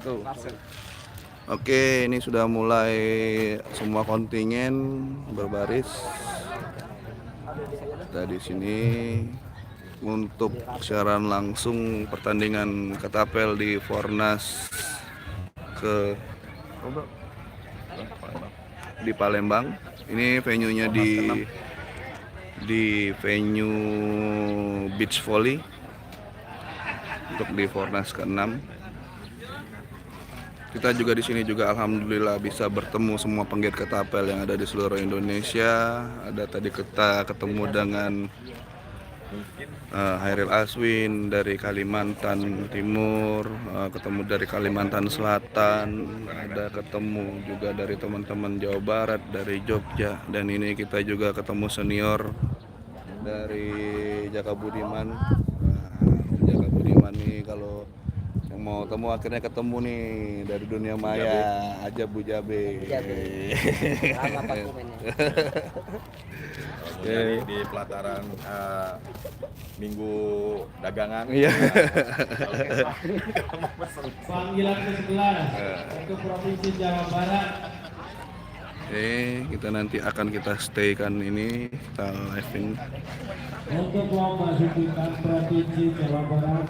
Tuh. Oke, ini sudah mulai semua kontingen berbaris. Kita di sini untuk siaran langsung pertandingan ketapel di Fornas ke di Palembang. Ini venue-nya di venue beach volley untuk di Fornas ke-6. Kita juga di sini juga alhamdulillah bisa bertemu semua penggiat ketapel yang ada di seluruh Indonesia. Ada tadi kita ketemu dengan Hairil Aswin dari Kalimantan Timur, ketemu dari Kalimantan Selatan, ada ketemu juga dari teman-teman Jawa Barat, dari Jogja, dan ini kita juga ketemu senior dari Jaka Budiman. Jaka Budiman nih kalau yang mau temu akhirnya ketemu nih dari dunia maya, aja Bu Jabe. Lama Pak komennya. Di pelataran Minggu Dagangan. Iya. Panggilan ke-11 untuk Provinsi Jawa Barat. Kita nanti akan kita stay kan ini, kita live-in. Untuk lomba suntikan Provinsi Jawa Barat